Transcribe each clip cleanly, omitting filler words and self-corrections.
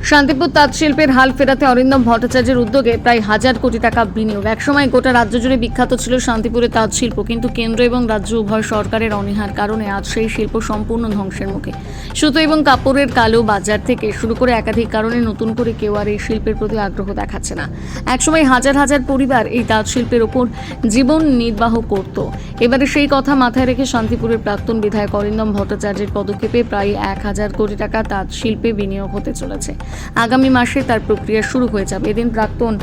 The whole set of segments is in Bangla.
শান্তিপুর তাঁত শিল্পের হাল ফেরাতে অরিন্দম ভট্টাচার্যের উদ্যোগে প্রায় 1000 কোটি টাকা বিনিয়োগ। একসময় গোটা রাজ্য জুড়ে বিখ্যাত ছিল শান্তিপুরের তাঁত শিল্প, কিন্তু কেন্দ্র এবং রাজ্য উভয় সরকারের অনীহার কারণে আজ সেই শিল্প সম্পূর্ণ ধ্বংসের মুখে। সুতো এবং কাপড়ের কালো বাজার থেকে শুরু করে একাধিক কারণে নতুন করে কেউ আর এই শিল্পের প্রতি আগ্রহ দেখাচ্ছে না। একসময় হাজার হাজার পরিবার এই তাঁত শিল্পের ওপর জীবন নির্বাহ করত। এবারে সেই কথা মাথায় রেখে শান্তিপুরের প্রাক্তন বিধায়ক অরিন্দম ভট্টাচার্যের পদক্ষেপে প্রায় 1000 কোটি টাকা তাঁত শিল্পে বিনিয়োগ হতে চলেছে। আগামী মাসে তার প্রক্রিয়া শুরু হয়ে যাবে। এদিন প্রাক্তন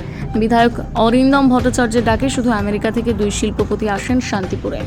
বিধায়ক অরিন্দম ভট্টাচার্যের ডাকে শুধু আমেরিকা থেকে 2 শিল্পপতি আসেন শান্তিপুরে।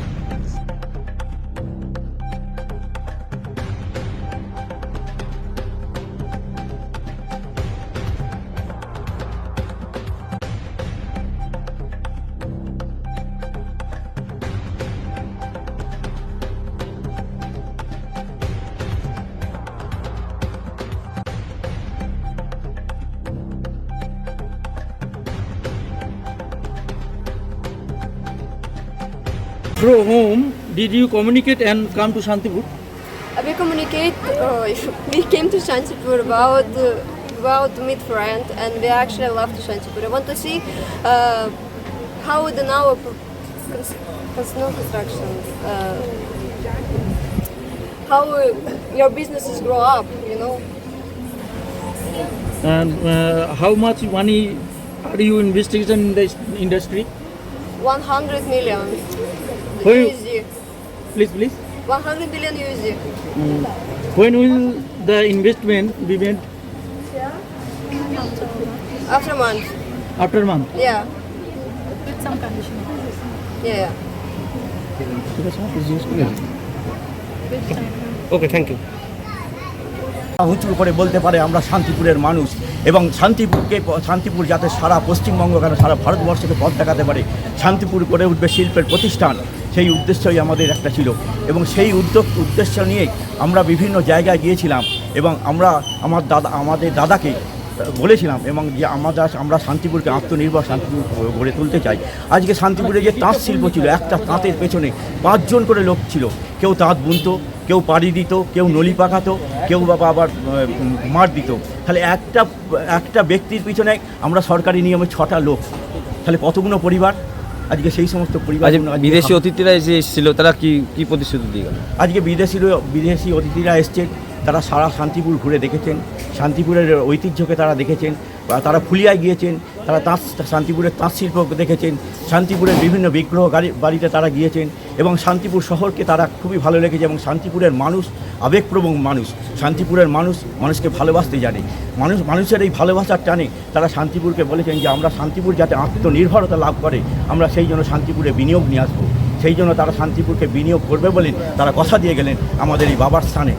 Through whom did you communicate and come to Shantipur? We came to Shantipur about to meet friend, and we actually love to Shantipur. I want to see how the now construction, how your businesses grow up, you know. And how much money are you investing in this industry? 100 million Where- USD. Please. 100 million USD. When will the investment be made? After a month. After a month. Yeah. With some condition. Yeah. Which time? Okay, thank you. উঁচু করে বলতে পারে আমরা শান্তিপুরের মানুষ, এবং শান্তিপুর যাতে সারা পশ্চিমবঙ্গ কেন সারা ভারতবর্ষকে পথ দেখাতে পারে, শান্তিপুর করে উঠবে শিল্পের প্রতিষ্ঠান, সেই উদ্দেশ্যই আমাদের একটা ছিল। এবং সেই উদ্দেশ্য নিয়েই আমরা বিভিন্ন জায়গায় গিয়েছিলাম, এবং আমাদের দাদাকে বলেছিলাম এবং যে আমরা শান্তিপুরকে আত্মনির্ভর শান্তিপুর গড়ে তুলতে চাই। আজকে শান্তিপুরে যে তাঁত শিল্প ছিল, একটা তাঁতের পেছনে 5 জন করে লোক ছিল। কেউ তাঁত বুনতো, কেউ পাড়ি দিত, কেউ নলি পাকাতো, কেউ আবার মার দিত। তাহলে একটা ব্যক্তির পিছনে আমরা সরকারি নিয়মে 6টা লোক, তাহলে কতগুলো পরিবার। আজকে সেই সমস্ত পরিবার, বিদেশি অতিথিরা যে এসেছিল তারা কি প্রতিশ্রুতি দিয়ে গেল? আজকে বিদেশি অতিথিরা এসছেন, তারা সারা শান্তিপুর ঘুরে দেখেছেন, শান্তিপুরের ঐতিহ্যকে তারা দেখেছেন, তারা ফুলিয়ায় গিয়েছেন, তারা শান্তিপুরের তাঁত শিল্প দেখেছেন, শান্তিপুরের বিভিন্ন বিগ্রহ বাড়িতে তারা গিয়েছেন, এবং শান্তিপুর শহরকে তারা খুবই ভালো লেগেছে। এবং শান্তিপুরের মানুষ আবেগপ্রবণ মানুষ, শান্তিপুরের মানুষকে ভালোবাসতে জানে। মানুষের এই ভালোবাসার টানে তারা শান্তিপুরকে বলেছেন যে আমরা শান্তিপুর যাতে আত্মনির্ভরতা লাভ করে, আমরা সেই জন্য শান্তিপুরে বিনিয়োগ নিয়ে আসবো। সেই জন্য তারা শান্তিপুরকে বিনিয়োগ করবে বলে তারা কথা দিয়ে গেলেন আমাদের এই বাবার স্থানে।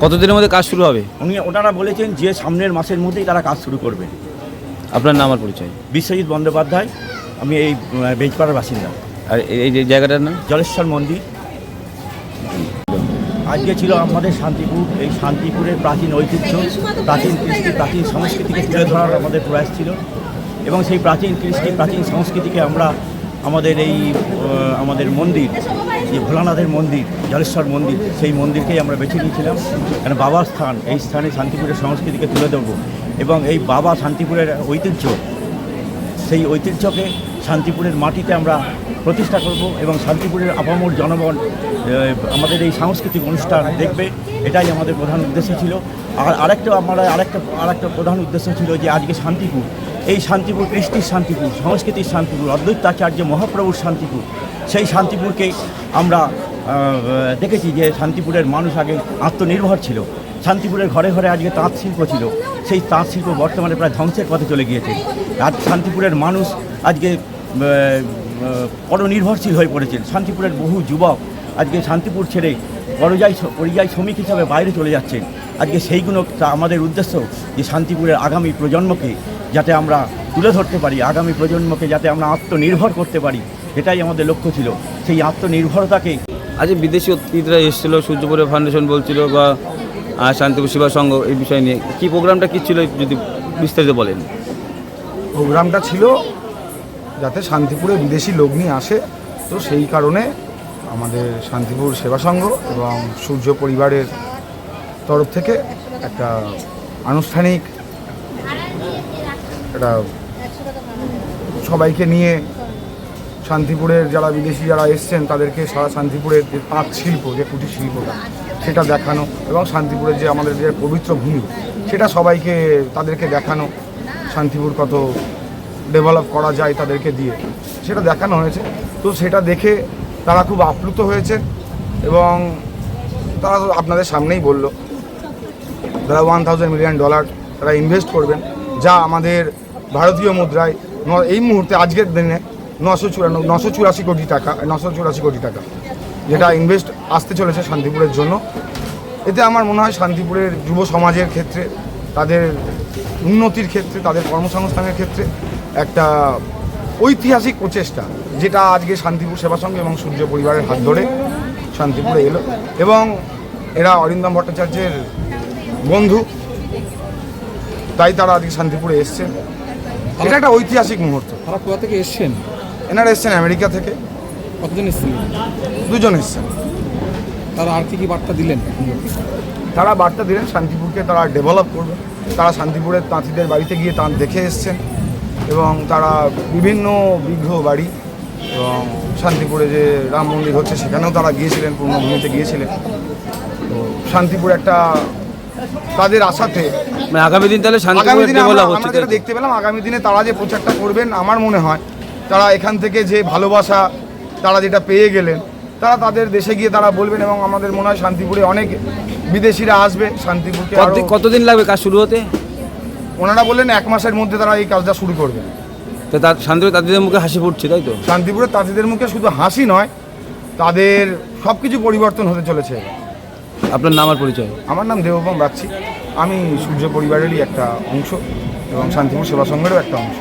কতদিনের মধ্যে কাজ শুরু হবে? ওনারা বলেছেন যে সামনের মাসের মধ্যেই তারা কাজ শুরু করবে। আপনার নাম আর পরিচয়? বিশ্বজিৎ বন্দ্যোপাধ্যায়, আমি এই বেজপাড়ার বাসিন্দা। আর এই যে জায়গাটার নাম? জলেশ্বর মন্দির। আজকে ছিল আমাদের শান্তিপুর, এই শান্তিপুরের প্রাচীন ঐতিহ্য, প্রাচীন কৃষ্টি, প্রাচীন সংস্কৃতিকে তুলে ধরার আমাদের প্রয়াস ছিল। এবং সেই প্রাচীন কৃষ্টি, প্রাচীন সংস্কৃতিকে আমরা আমাদের মন্দির, যে ভোলানাথের মন্দির, জলেশ্বর মন্দির, সেই মন্দিরকেই আমরা বেছে নিয়েছিলাম। কারণ বাবার স্থান, এই স্থানে শান্তিপুরের সংস্কৃতিকে তুলে ধরবো, এবং এই বাবা শান্তিপুরের ঐতিহ্য, সেই ঐতিহ্যকে শান্তিপুরের মাটিতে আমরা প্রতিষ্ঠা করব, এবং শান্তিপুরের আপামর জনগণ আমাদের এই সাংস্কৃতিক অনুষ্ঠান দেখবে, এটাই আমাদের প্রধান উদ্দেশ্য ছিল। আর আরেকটা প্রধান উদ্দেশ্য ছিল যে আজকে শান্তিপুর, এই শান্তিপুর কৃষ্টির শান্তিপুর, সংস্কৃতির শান্তিপুর, অদ্বৈতাচার্য মহাপ্রভুর শান্তিপুর, সেই শান্তিপুরকে আমরা দেখেছি যে শান্তিপুরের মানুষ আগে আত্মনির্ভর ছিল। শান্তিপুরের ঘরে ঘরে আজকে তাঁত শিল্প ছিল, সেই তাঁত শিল্প বর্তমানে প্রায় ধ্বংসের পথে চলে গিয়েছে। আজ শান্তিপুরের মানুষ আজকে পরনির্ভরশীল হয়ে পড়েছেন। শান্তিপুরের বহু যুবক আজকে শান্তিপুর ছেড়ে পরিযায়ী শ্রমিক হিসাবে বাইরে চলে যাচ্ছেন। আজকে সেইগুলো আমাদের উদ্দেশ্য যে শান্তিপুরের আগামী প্রজন্মকে যাতে আমরা তুলে ধরতে পারি, আগামী প্রজন্মকে যাতে আমরা আত্মনির্ভর করতে পারি, এটাই আমাদের লক্ষ্য ছিল। সেই আত্মনির্ভরতাকে আজ বিদেশি অতিথিরা এসেছিল, সূর্যপুরে ফাউন্ডেশন বলছিল বা শান্তিপুর সেবা সংঘ, এই বিষয় নিয়ে কি প্রোগ্রামটা কী ছিল যদি বিস্তারিত বলেন? প্রোগ্রামটা ছিল যাতে শান্তিপুরে বিদেশি লোক নিয়ে আসে, তো সেই কারণে আমাদের শান্তিপুর সেবা সংঘ এবং সূর্য পরিবারের তরফ থেকে একটা আনুষ্ঠানিক এটা সবাইকে নিয়ে শান্তিপুরের যারা বিদেশি যারা এসছেন তাদেরকে সারা শান্তিপুরের যে তাঁত শিল্প, যে কুটির শিল্পটা, সেটা দেখানো এবং শান্তিপুরের যে আমাদের যে পবিত্র ভূমি সেটা সবাইকে তাদেরকে দেখানো, শান্তিপুর কত ডেভেলপ করা যায় তাদেরকে দিয়ে সেটা দেখানো হয়েছে। তো সেটা দেখে তারা খুব আপ্লুত হয়েছে এবং তারা তো আপনাদের সামনেই বলল তারা $1000 মিলিয়ন তারা ইনভেস্ট করবেন, যা আমাদের ভারতীয় মুদ্রায় এই মুহূর্তে আজকের দিনে 984 কোটি টাকা যেটা ইনভেস্ট আসতে চলেছে শান্তিপুরের জন্য। এতে আমার মনে হয় শান্তিপুরের যুব সমাজের ক্ষেত্রে, তাদের উন্নতির ক্ষেত্রে, তাদের কর্মসংস্থানের ক্ষেত্রে একটা ঐতিহাসিক প্রচেষ্টা, যেটা আজকে শান্তিপুর সেবা সংঘ এবং সূর্য পরিবারের হাত ধরে শান্তিপুরে এলো এবং এরা অরিন্দম ভট্টাচার্যের বন্ধু, তাই তারা আজকে শান্তিপুরে এসছেন। এটা একটা ঐতিহাসিক মুহূর্ত। তারা কোথা থেকে এসছেন? এনারা এসছেন আমেরিকা থেকে। কতজন এসছেন? 2 জন এসছেন। তারা আর কি বার্তা দিলেন? তারা বার্তা দিলেন শান্তিপুরকে তারা ডেভেলপ করবে। তারা শান্তিপুরের তাঁতিদের বাড়িতে গিয়ে তাঁত দেখে এসছেন এবং তারা বিভিন্ন বিঘ্ন বাড়ি এবং শান্তিপুরে যে রাম মন্দির হচ্ছে সেখানেও তারা গিয়েছিলেন, পূর্ণভূমিতে গিয়েছিলেন। তো শান্তিপুর একটা তাদের আশাতে মানে আগামী দিন তাহলে আগামী শান্তিপুর দিনে ডেভেলপ আমরা হচ্ছে, যেটা দেখতে পেলাম, আগামী দিনে তারা যে প্রচারটা করবেন আমার মনে হয় তারা এখান থেকে যে ভালোবাসা তারা যেটা পেয়ে গেলেন তারা তাদের দেশে গিয়ে তারা বলবেন এবং আমাদের মনে হয় শান্তিপুরে অনেক বিদেশিরা আসবে শান্তিপুরকে। কতদিন লাগবে কাজ শুরু হতে? ওনারা বললেন 1 মাসের মধ্যে তারা এই কাজটা শুরু করবেন। তো তার শান্তিপুর তাদের মুখে হাসি ফুটছে, তাই তো? শান্তিপুরের তাঁতিদের মুখে শুধু হাসি নয়, তাদের সব কিছু পরিবর্তন হতে চলেছে। আপনার নাম আর পরিচয়? আমার নাম দেবপম বাগচি, আমি সূর্য পরিবারেরই একটা অংশ এবং শান্তিপুর সেবা সংঘেরও একটা অংশ।